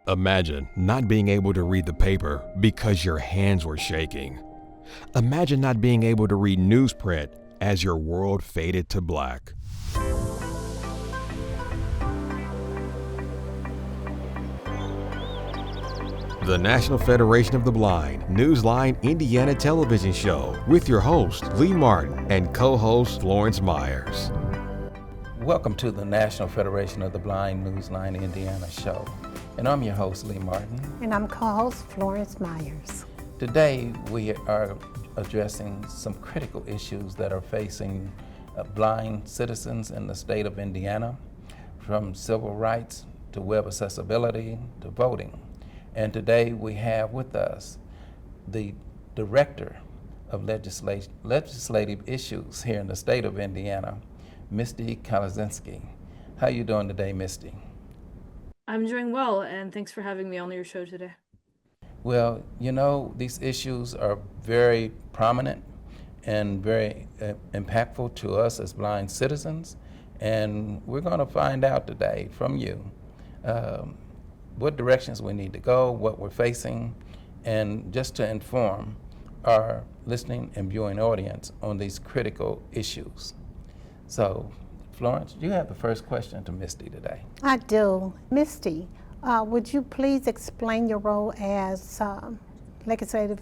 Imagine not being able to read the paper because your hands were shaking. Imagine not being able to read newsprint as your world faded to black. The National Federation of the Blind Newsline Indiana television show with your host, Lee Martin, and co-host Florence Myers. Welcome to the National Federation of the Blind Newsline Indiana show. And I'm your host, Lee Martin. And I'm co-host Florence Myers. Today we are addressing some critical issues that are facing blind citizens in the state of Indiana, from civil rights to web accessibility to voting. And today we have with us the Director of Legislative Issues here in the state of Indiana, Misty Kienzynski. How you doing today, Misty? I'm doing well, and thanks for having me on your show today. Well, you know, these issues are very prominent and very impactful to us as blind citizens, and we're going to find out today from you what directions we need to go, what we're facing, and just to inform our listening and viewing audience on these critical issues. So, Florence, you have the first question to Misty today. I do. Misty, would you please explain your role as Legislative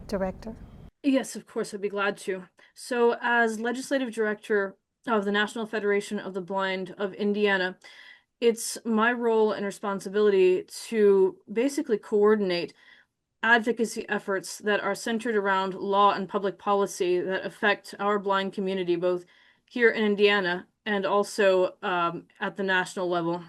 Director? Yes, of course, I'd be glad to. So, as Legislative Director of the National Federation of the Blind of Indiana, it's my role and responsibility to basically coordinate advocacy efforts that are centered around law and public policy that affect our blind community, both here in Indiana and also at the national level.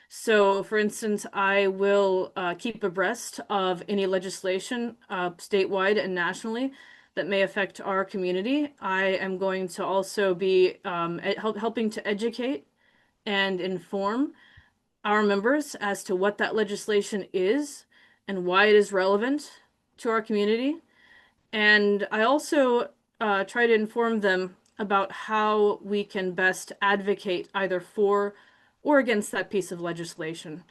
So, for instance, I will keep abreast of any legislation statewide and nationally that may affect our community. I am going to also be helping to educate and inform our members as to what that legislation is and why it is relevant to our community. And I also try to inform them about how we can best advocate either for or against that piece of legislation.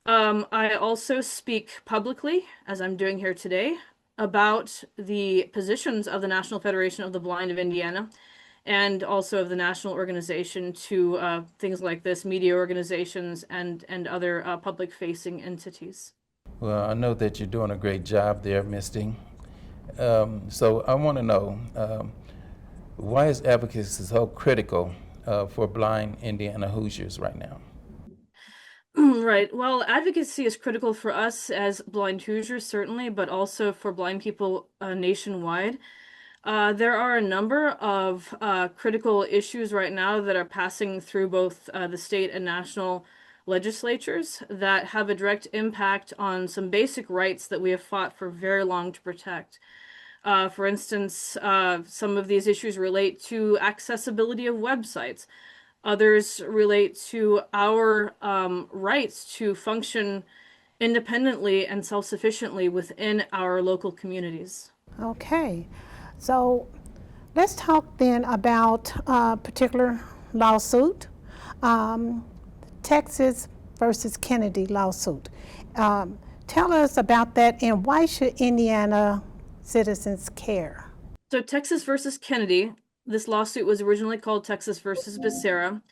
I also speak publicly, as I'm doing here today, about the positions of the National Federation of the Blind of Indiana and also of the national organization to things like this, media organizations and other public-facing entities. Well, I know that you're doing a great job there, Misty. So I want to know, why is advocacy so critical for blind Indiana Hoosiers right now? Right. Well, advocacy is critical for us as blind Hoosiers, certainly, but also for blind people nationwide. There are a number of critical issues right now that are passing through both the state and national legislatures that have a direct impact on some basic rights that we have fought for very long to protect. For instance, some of these issues relate to accessibility of websites. Others relate to our rights to function independently and self-sufficiently within our local communities. Okay, so let's talk then about a particular lawsuit, Texas versus Kennedy lawsuit. Tell us about that and why should Indiana citizens care? So Texas versus Kennedy, this lawsuit was originally called Texas versus Becerra.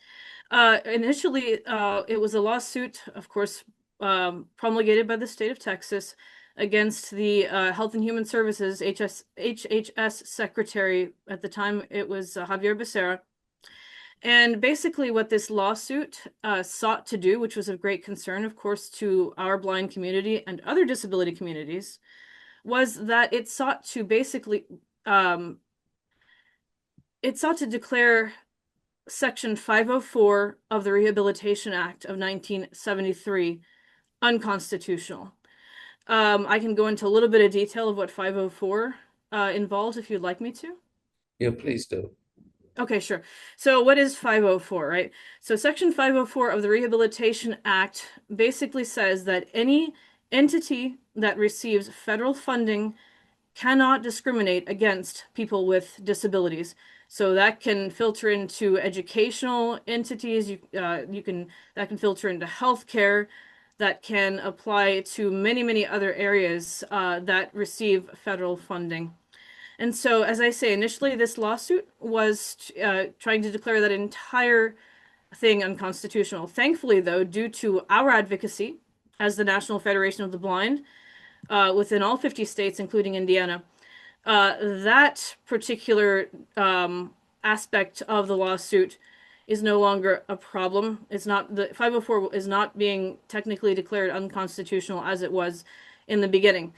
Initially, it was a lawsuit, of course, promulgated by the state of Texas against the Health and Human Services HHS secretary. At the time, it was Javier Becerra. And basically what this lawsuit sought to do, which was of great concern, of course, to our blind community and other disability communities, was that it sought to basically, it sought to declare Section 504 of the Rehabilitation Act of 1973 unconstitutional. I can go into a little bit of detail of what 504 involves if you'd like me to. Yeah, please do. Okay, sure. So what is 504, right? So Section 504 of the Rehabilitation Act basically says that any entity that receives federal funding cannot discriminate against people with disabilities. So that can filter into educational entities. That can filter into healthcare. that can apply to many, many other areas that receive federal funding. And so, as I say, initially this lawsuit was trying to declare that entire thing unconstitutional. Thankfully, though, due to our advocacy as the National Federation of the Blind within all 50 states, including Indiana, that particular aspect of the lawsuit is no longer a problem. It's not, the 504 is not being technically declared unconstitutional as it was in the beginning.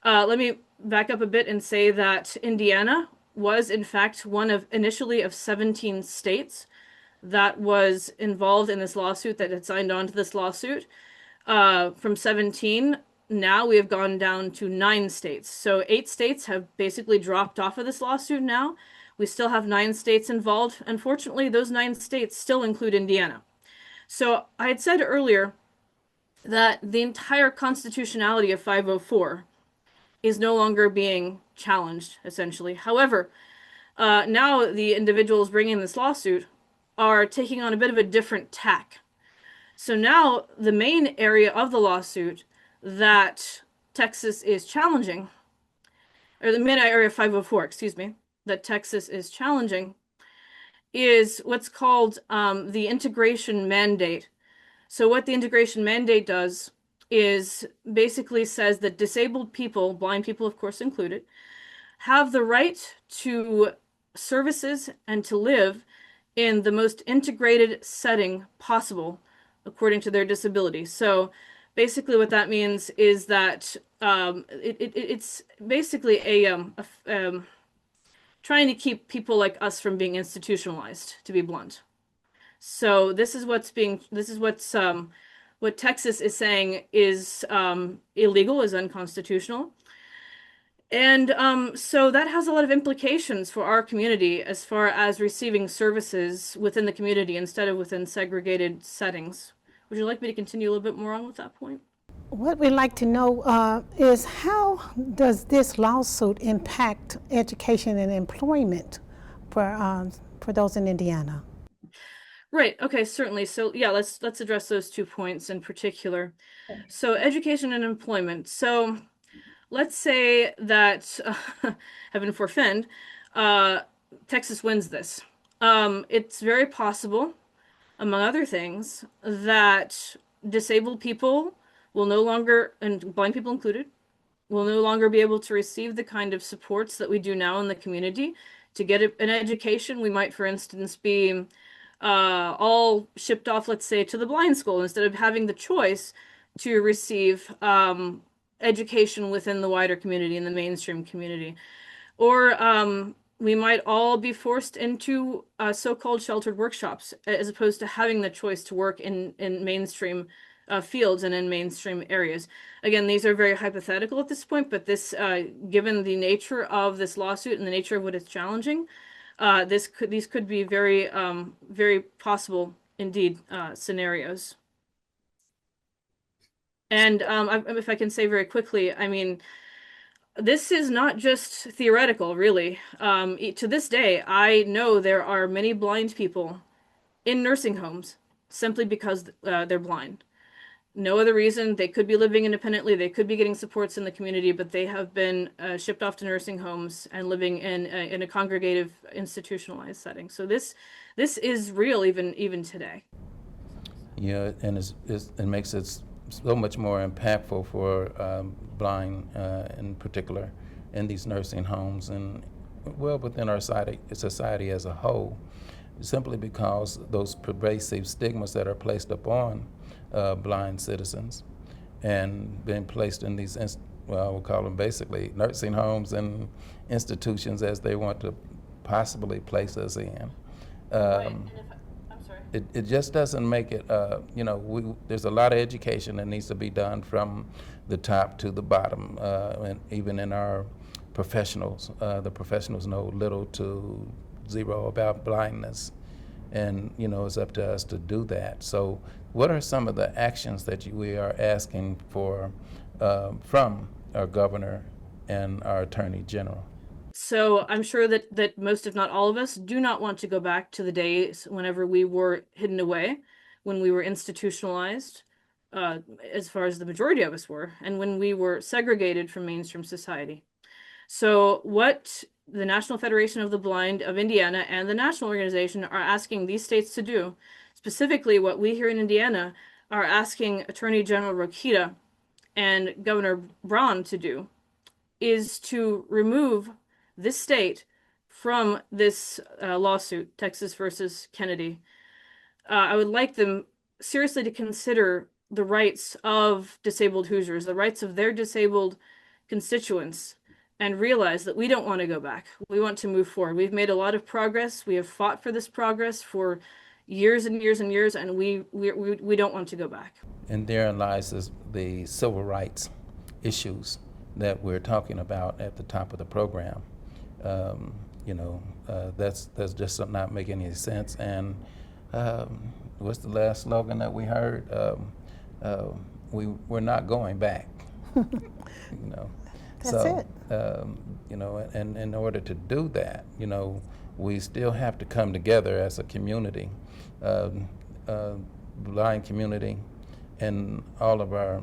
Let me back up a bit and say that Indiana was in fact one of initially of 17 states that was involved in this lawsuit, that had signed on to this lawsuit. From 17, now we have gone down to 9 states. So 8 states have basically dropped off of this lawsuit now. We still have 9 states involved. Unfortunately, those 9 states still include Indiana. So I had said earlier that the entire constitutionality of 504 is no longer being challenged, essentially. However, now the individuals bringing this lawsuit are taking on a bit of a different tack. So now the main area of the lawsuit that Texas is challenging, or the main area of 504, excuse me, that Texas is challenging, is what's called the integration mandate. So what the integration mandate does is basically says that disabled people, blind people of course included, have the right to services and to live in the most integrated setting possible according to their disability. So basically what that means is that it's basically trying to keep people like us from being institutionalized, to be blunt. So this is what Texas is saying is illegal, is unconstitutional. And so that has a lot of implications for our community as far as receiving services within the community instead of within segregated settings. Would you like me to continue a little bit more on with that point? What we'd like to know is how does this lawsuit impact education and employment for those in Indiana? Right. Okay, certainly. So yeah, let's address those 2 points in particular. So education and employment. So let's say that, heaven forfend, Texas wins this. It's very possible, among other things, that disabled people will no longer, and blind people included, will no longer be able to receive the kind of supports that we do now in the community. To get an education, we might, for instance, be all shipped off, let's say, to the blind school instead of having the choice to receive education within the wider community, in the mainstream community. Or we might all be forced into so-called sheltered workshops as opposed to having the choice to work in mainstream fields and in mainstream areas. Again, these are very hypothetical at this point, but this, given the nature of this lawsuit and the nature of what it's challenging, these could be very, very possible indeed scenarios. And if I can say very quickly, I mean, this is not just theoretical, really. To this day, I know there are many blind people in nursing homes simply because they're blind. No other reason. They could be living independently, they could be getting supports in the community, but they have been shipped off to nursing homes and living in a congregative, institutionalized setting. So this is real even today. Yeah, and it makes it so much more impactful for blind in particular in these nursing homes and well within our society as a whole, simply because those pervasive stigmas that are placed upon blind citizens and being placed in these, we'll call them basically nursing homes and institutions as they want to possibly place us in. Right. It just doesn't make it, there's a lot of education that needs to be done from the top to the bottom, and even in our professionals. The professionals know little to zero about blindness, and it's up to us to do that. So what are some of the actions that we are asking for from our governor and our attorney general? So I'm sure that most, if not all of us, do not want to go back to the days whenever we were hidden away, when we were institutionalized, as far as the majority of us were, and when we were segregated from mainstream society. So what the National Federation of the Blind of Indiana and the national organization are asking these states to do, specifically what we here in Indiana are asking Attorney General Rokita and Governor Braun to do, is to remove this state from this lawsuit, Texas versus Kennedy. I would like them seriously to consider the rights of disabled Hoosiers, the rights of their disabled constituents, and realize that we don't want to go back. We want to move forward. We've made a lot of progress. We have fought for this progress for years and years and years, and we don't want to go back. And therein lies the civil rights issues that we're talking about at the top of the program. That's just not making any sense. And what's the last slogan that we heard? We're not going back. That's it. And in order to do that, we still have to come together as a community, blind community, and all of our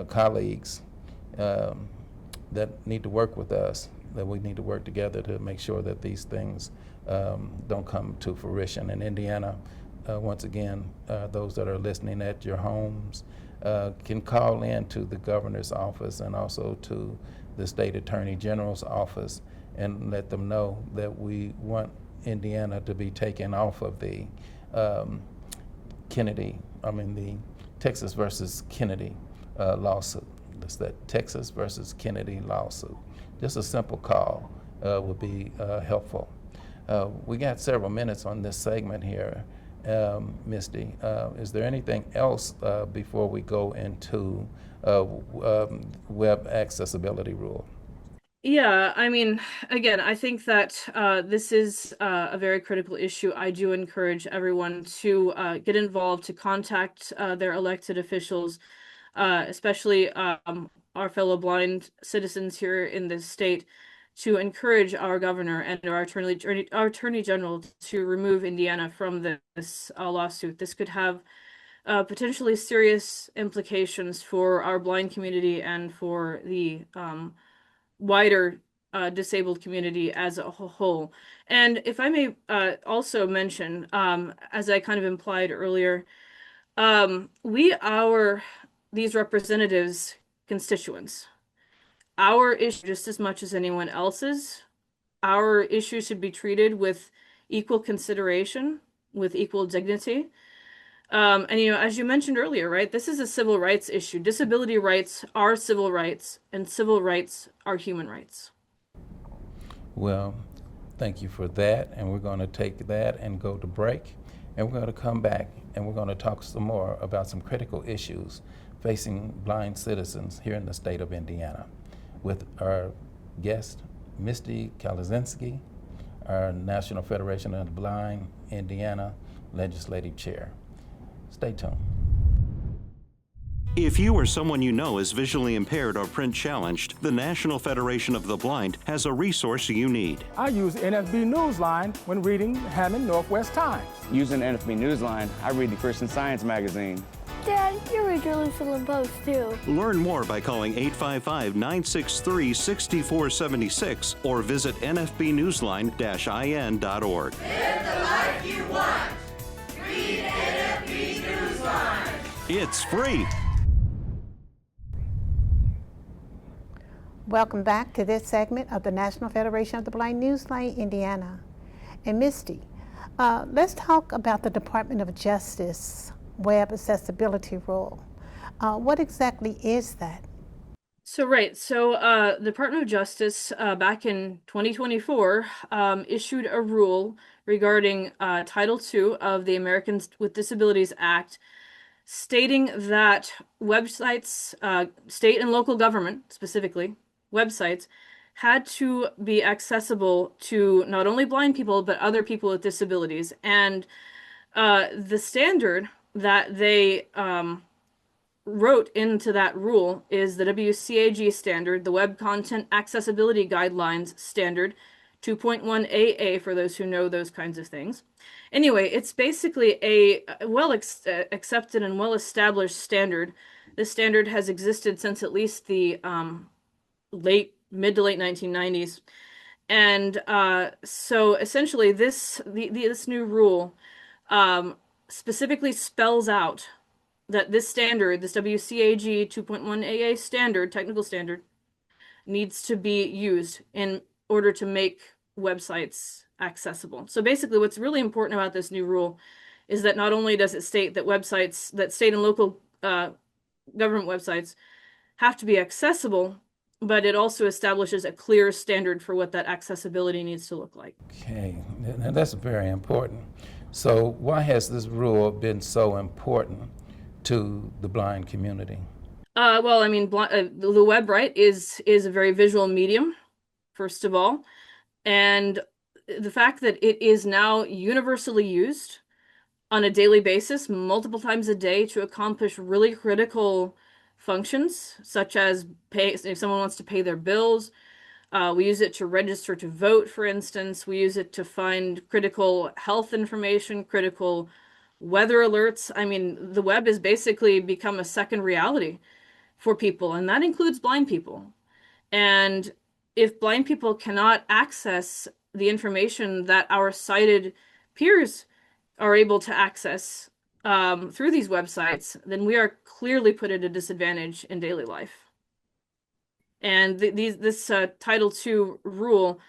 colleagues that need to work with us, that we need to work together to make sure that these things don't come to fruition. In Indiana, once again, those that are listening at your homes can call in to the governor's office and also to the state attorney general's office and let them know that we want Indiana to be taken off of the the Texas versus Kennedy lawsuit. That's that Texas versus Kennedy lawsuit. Just a simple call would be helpful. We got several minutes on this segment here. Misty, is there anything else before we go into web accessibility rule? Yeah, I mean, again, I think that this is a very critical issue. I do encourage everyone to get involved, to contact their elected officials, especially our fellow blind citizens here in this state, to encourage our governor and our attorney general to remove Indiana from this lawsuit. This could have potentially serious implications for our blind community and for the wider disabled community as a whole. And if I may also mention, as I kind of implied earlier, we are these representatives' constituents. Our issue, just as much as anyone else's, our issue should be treated with equal consideration, with equal dignity. And as you mentioned earlier, right, this is a civil rights issue. Disability rights are civil rights, and civil rights are human rights. Well, thank you for that, and we're going to take that and go to break, and we're going to come back and we're going to talk some more about some critical issues facing blind citizens here in the state of Indiana with our guest, Misty Kienzynski, our National Federation of the Blind Indiana Legislative Chair. Stay tuned. If you or someone you know is visually impaired or print challenged, the National Federation of the Blind has a resource you need. I use NFB Newsline when reading Hammond Northwest Times. Using NFB Newsline, I read the Christian Science magazine. Dad, you read Jerusalem Post too. Learn more by calling 855-963-6476 or visit nfbnewsline-in.org. Live the life you want. Read NFB Newsline. It's free. Welcome back to this segment of the National Federation of the Blind Newsline, Indiana. And Misty, let's talk about the Department of Justice web accessibility rule. What exactly is that? So the Department of Justice back in 2024 issued a rule regarding Title II of the Americans with Disabilities Act, stating that websites, state and local government specifically, websites, had to be accessible to not only blind people, but other people with disabilities. And the standard that they wrote into that rule is the WCAG standard, the Web Content Accessibility Guidelines Standard 2.1 AA for those who know those kinds of things. Anyway, it's basically a accepted and well-established standard. This standard has existed since at least the mid to late 1990s. And so essentially this new rule specifically spells out that this standard, this WCAG 2.1 AA standard, technical standard, needs to be used in order to make websites accessible. So basically what's really important about this new rule is that not only does it state that websites, that state and local government websites have to be accessible, but it also establishes a clear standard for what that accessibility needs to look like. Okay, and that's very important. So why has this rule been so important to the blind community? Well, I mean, the web, right, is a very visual medium, first of all. And the fact that it is now universally used on a daily basis, multiple times a day, to accomplish really critical functions, such as if someone wants to pay their bills. We use it to register to vote, for instance. We use it to find critical health information, critical weather alerts. I mean, the web has basically become a second reality for people, and that includes blind people. And if blind people cannot access the information that our sighted peers are able to access through these websites, then we are clearly put at a disadvantage in daily life. And this Title II rule,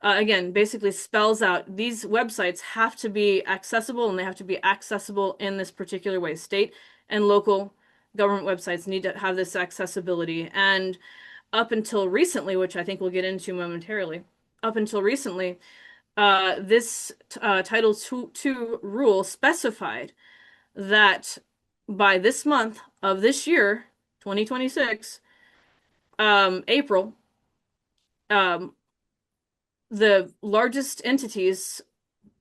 again, basically spells out these websites have to be accessible, and they have to be accessible in this particular way. State and local government websites need to have this accessibility. And up until recently, which I think we'll get into momentarily, up until recently, this Title II rule specified that by this month of this year, 2026, April, the largest entities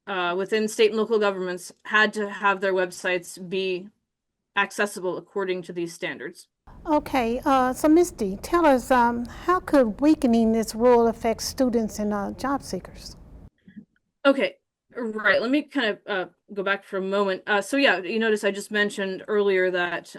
within state and local governments had to have their websites be accessible according to these standards. Okay, so Misty, tell us, how could weakening this rule affect students and job seekers? Okay, right. Let me kind of go back for a moment. So yeah, you notice I just mentioned earlier that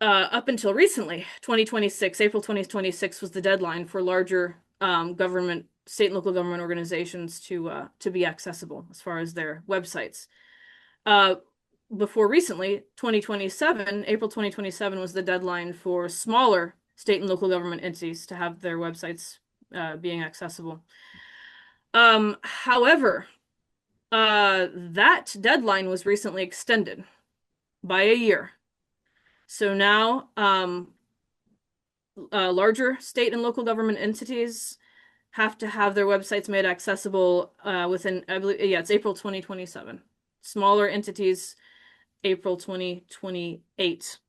up until recently, April 2026 was the deadline for larger government, state and local government organizations to be accessible as far as their websites. Before recently, April 2027 was the deadline for smaller state and local government entities to have their websites being accessible. However, that deadline was recently extended by a year. So now, larger state and local government entities have to have their websites made accessible within, I believe, yeah, it's April 2027. Smaller entities, April 2028.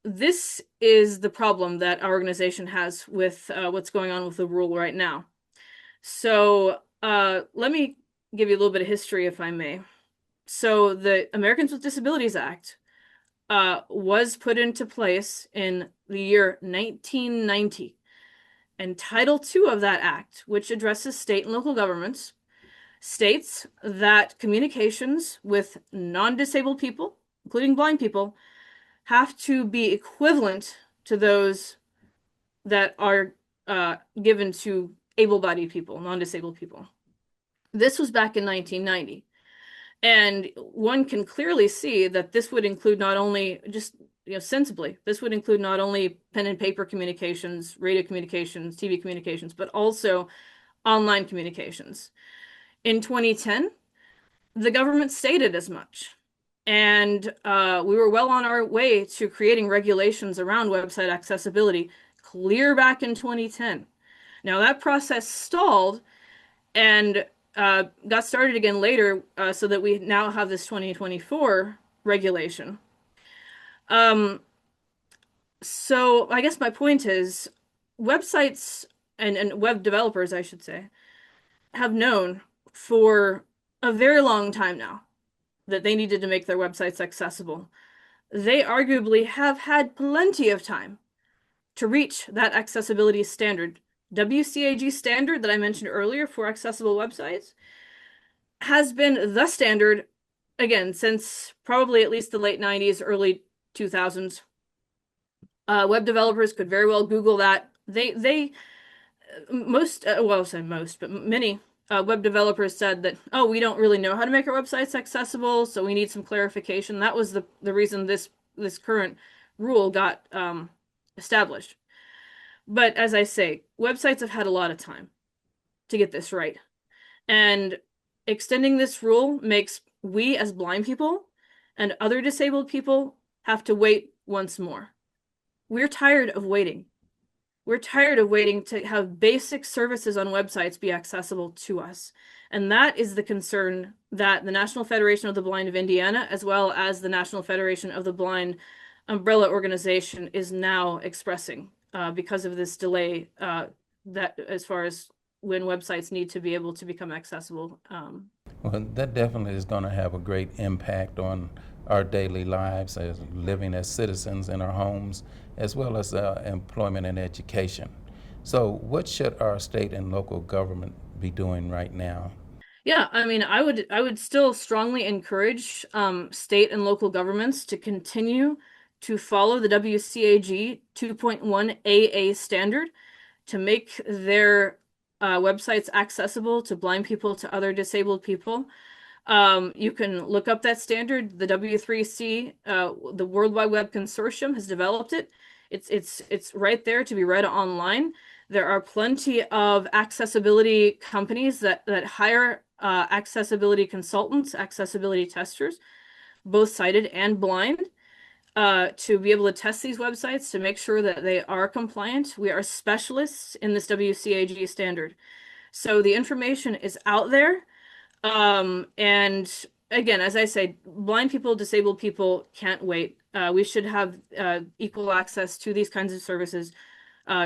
This is the problem that our organization has with what's going on with the rule right now. So let me give you a little bit of history, if I may. So the Americans with Disabilities Act was put into place in the year 1990. And Title II of that act, which addresses state and local governments, states that communications with non-disabled people, including blind people, have to be equivalent to those that are given to able-bodied people, non-disabled people. This was back in 1990. And one can clearly see that this would include not only just, sensibly, this would include not only pen and paper communications, radio communications, TV communications, but also online communications. In 2010, the government stated as much. And we were well on our way to creating regulations around website accessibility clear back in 2010. Now that process stalled and got started again later so that we now have this 2024 regulation. So I guess my point is websites and web developers, I should say, have known for a very long time now that they needed to make their websites accessible. They arguably have had plenty of time to reach that accessibility standard WCAG standard that I mentioned earlier for accessible websites has been the standard, again, since probably at least the late 90s, early 2000s. Web developers could very well Google that. Well, I say most, but many web developers said that, oh, we don't really know how to make our websites accessible, so we need some clarification. That was the reason this current rule got established. But as I say, websites have had a lot of time to get this right. And extending this rule makes we as blind people and other disabled people have to wait once more. We're tired of waiting. We're tired of waiting to have basic services on websites be accessible to us. And that is the concern that the National Federation of the Blind of Indiana, as well as the National Federation of the Blind umbrella organization, is now expressing because of this delay that as far as when websites need to be able to become accessible. Well, that definitely is going to have a great impact on our daily lives as living as citizens in our homes, as well as employment and education. So what should our state and local government be doing right now? Yeah, I mean, I would still strongly encourage state and local governments to continue to follow the WCAG 2.1 AA standard to make their websites accessible to blind people, to other disabled people. You can look up that standard. The W3C, the World Wide Web Consortium, has developed it. It's right there to be read online. There are plenty of accessibility companies that hire accessibility consultants, accessibility testers, both sighted and blind, to be able to test these websites to make sure that they are compliant. We are specialists in this WCAG standard. So the information is out there. And again, as I say, blind people, disabled people can't wait. We should have equal access to these kinds of services,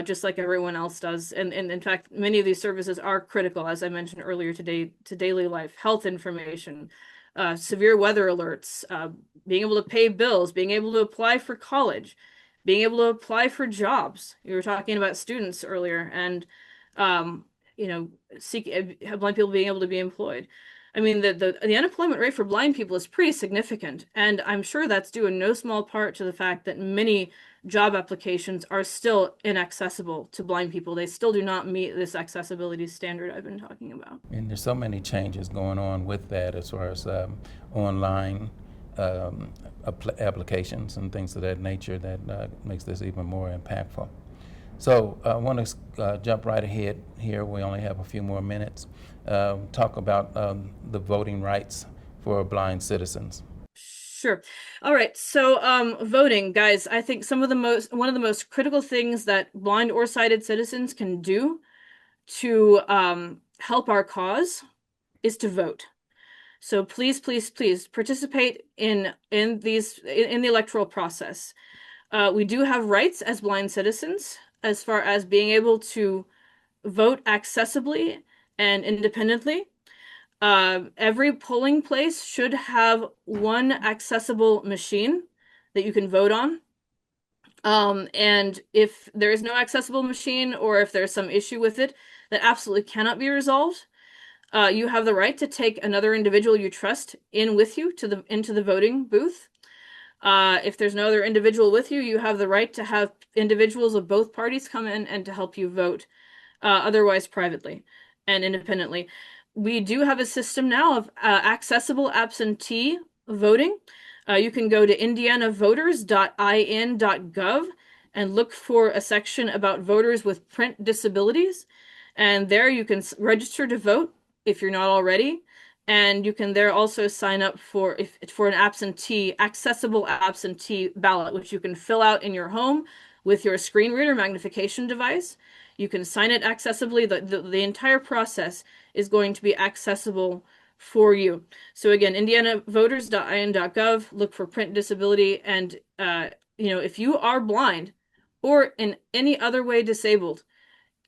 just like everyone else does. And in fact, many of these services are critical, as I mentioned earlier today, to daily life, health information, severe weather alerts, being able to pay bills, being able to apply for college, being able to apply for jobs. You were talking about students earlier, and blind people being able to be employed. I mean, the unemployment rate for blind people is pretty significant, and I'm sure that's due in no small part to the fact that many job applications are still inaccessible to blind people. They still do not meet this accessibility standard I've been talking about. And there's so many changes going on with that as far as online applications and things of that nature that makes this even more impactful. So I want to jump right ahead here. We only have a few more minutes. Talk about the voting rights for blind citizens. Sure. All right. So voting, guys, I think one of the most critical things that blind or sighted citizens can do to help our cause is to vote. So please, please, please participate in the electoral process. We do have rights as blind citizens as far as being able to vote accessibly and independently. Every polling place should have one accessible machine that you can vote on. And if there is no accessible machine, or if there's some issue with it that absolutely cannot be resolved, you have the right to take another individual you trust in with you into the voting booth. If there's no other individual with you, you have the right to have individuals of both parties come in and to help you vote, otherwise privately and independently. We do have a system now of accessible absentee voting. You can go to indianavoters.in.gov and look for a section about voters with print disabilities. And there you can register to vote if you're not already. And you can there also sign up for an accessible absentee ballot, which you can fill out in your home with your screen reader magnification device. You can sign it accessibly. The entire process is going to be accessible for you. So again, indianavoters.in.gov, look for print disability. And, if you are blind or in any other way disabled,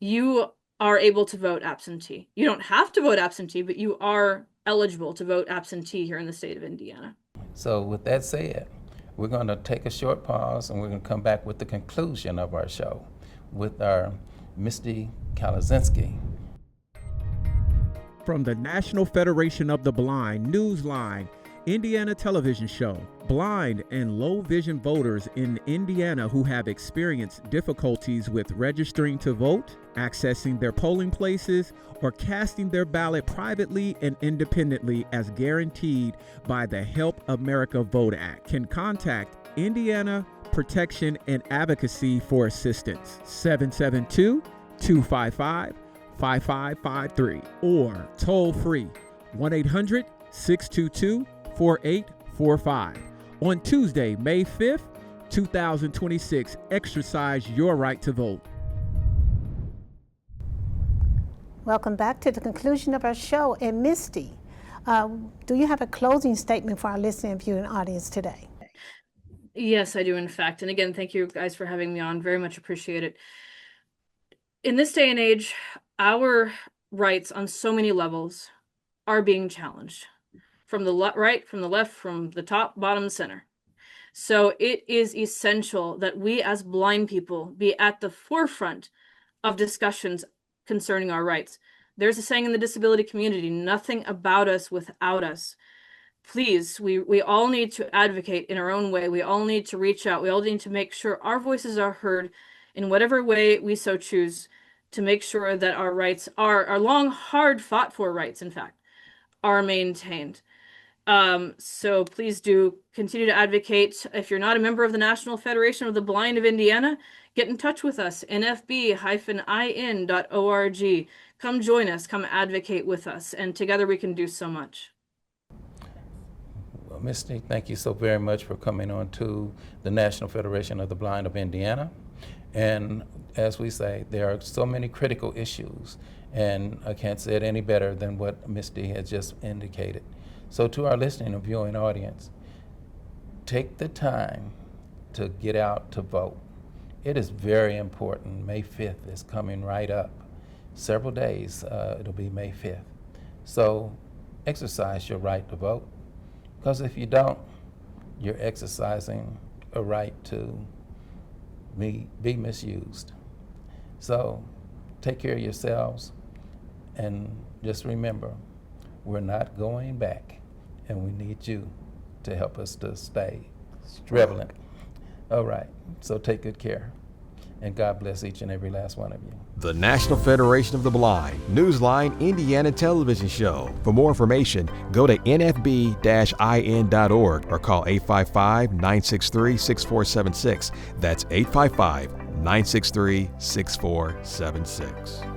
you are able to vote absentee. You don't have to vote absentee, but you are eligible to vote absentee here in the state of Indiana. So with that said, we're going to take a short pause and we're going to come back with the conclusion of our show with our Misty Kienzynski. From the National Federation of the Blind Newsline, Indiana television show, blind and low vision voters in Indiana who have experienced difficulties with registering to vote, accessing their polling places, or casting their ballot privately and independently as guaranteed by the Help America Vote Act can contact Indiana Protection and Advocacy for assistance 772-255-5553 or toll free 1-800-622-4845. On Tuesday, May 5th, 2026, exercise your right to vote. Welcome back to the conclusion of our show. And Misty, do you have a closing statement for our listening and viewing audience today? Yes, I do, in fact. And again, thank you guys for having me on. Very much appreciate it. In this day and age, our rights on so many levels are being challenged. From the right, from the left, from the top, bottom, center. So it is essential that we as blind people be at the forefront of discussions concerning our rights. There's a saying in the disability community, nothing about us without us. Please, we all need to advocate in our own way. We all need to reach out. We all need to make sure our voices are heard in whatever way we so choose, to make sure that our rights our long, hard fought for rights, in fact, are maintained. So please do continue to advocate. If you're not a member of the National Federation of the Blind of Indiana, get in touch with us, nfb-in.org. Come join us, come advocate with us, and together we can do so much. Well, Misty, thank you so very much for coming on to the National Federation of the Blind of Indiana. And as we say, there are so many critical issues, and I can't say it any better than what Misty has just indicated. So to our listening and viewing audience, take the time to get out to vote. It is very important. May 5th is coming right up. Several days, it'll be May 5th. So exercise your right to vote, because if you don't, you're exercising a right to be misused. So take care of yourselves, and just remember, we're not going back, and we need you to help us to stay relevant. All right, so take good care, and God bless each and every last one of you. The National Federation of the Blind Newsline Indiana television show. For more information, go to nfb-in.org or call 855-963-6476. That's 855-963-6476.